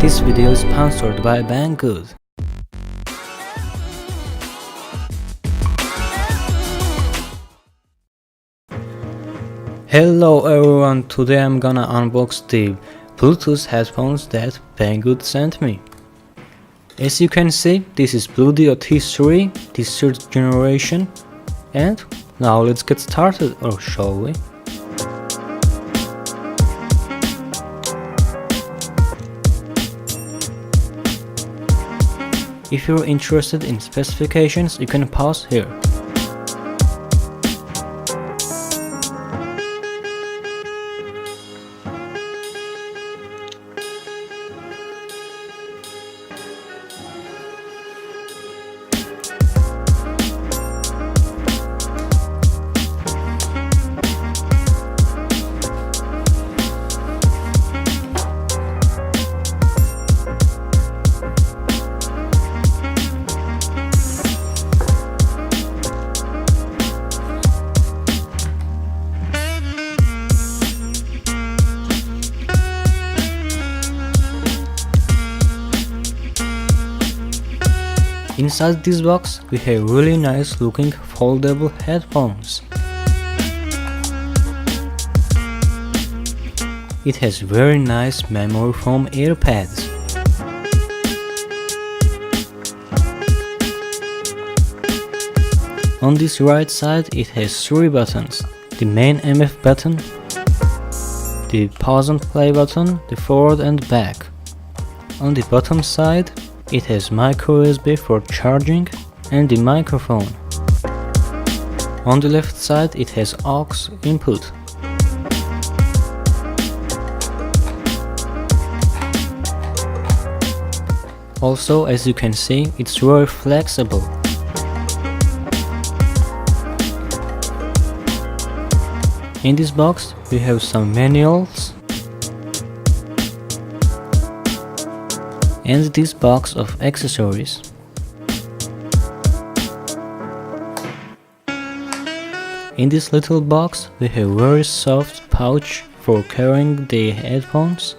This video is sponsored by Banggood. Hello everyone, today I'm gonna unbox the Bluetooth headphones that Banggood sent me. As you can see, this is Bluedio T3, the 3rd generation, and now let's get started, or shall we? If you're interested in specifications, you can pause here. Inside this box, we have really nice looking foldable headphones. It has very nice memory foam earpads. On this right side, it has 3 buttons: the main MF button, the pause and play button, the forward and back. On the bottom side, it has micro USB for charging and the microphone. On the left side, it has aux input. Also, as you can see, it's very flexible. In this box, we have some manuals and this box of accessories. In this little box, we have very soft pouch for carrying the headphones.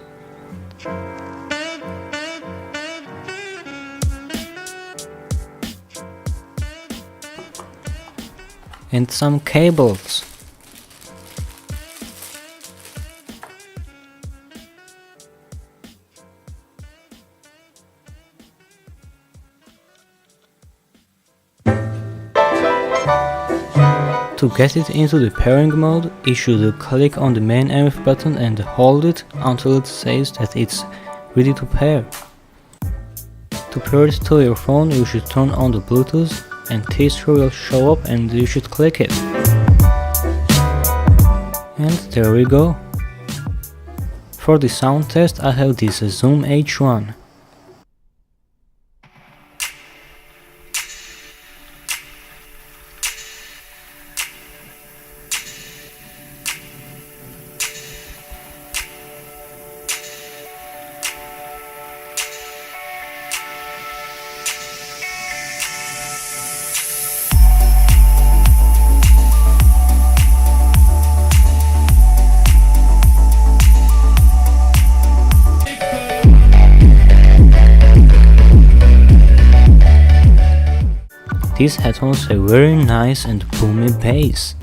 And some cables. To get it into the pairing mode, you should click on the main MF button and hold it until it says that it's ready to pair. To pair it to your phone, you should turn on the Bluetooth and T3 will show up and you should click it. And there we go. For the sound test, I have this Zoom H1. These headphones have very nice and boomy bass,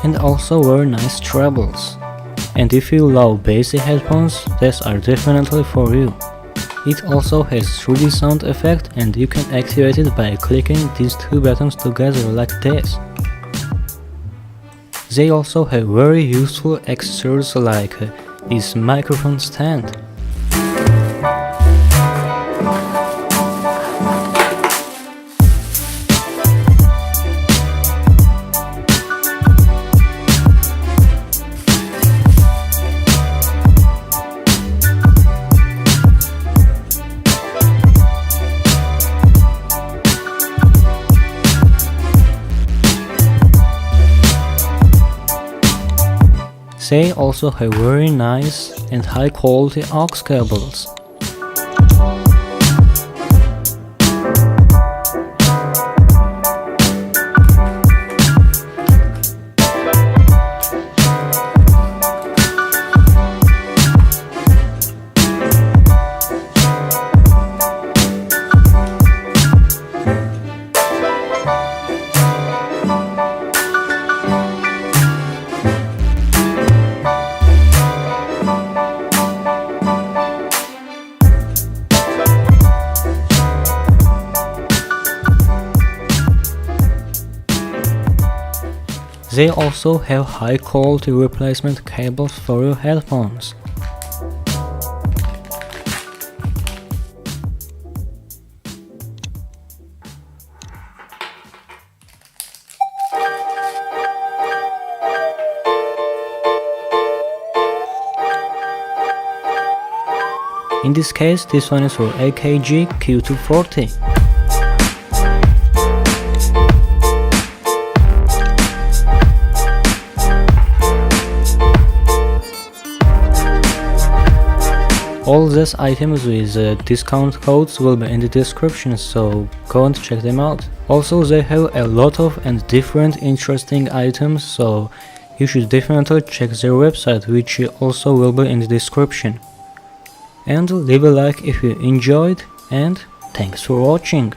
and also very nice trebles. And if you love bassy headphones, these are definitely for you. It also has 3D sound effect and you can activate it by clicking these 2 buttons together like this. They also have very useful accessories like this microphone stand. They also have very nice and high quality aux cables. They also have high quality replacement cables for your headphones. In this case, this one is for AKG Q240. All these items with discount codes will be in the description, so go and check them out. Also, they have a lot of and different interesting items, so you should definitely check their website, which also will be in the description. And leave a like if you enjoyed, and thanks for watching.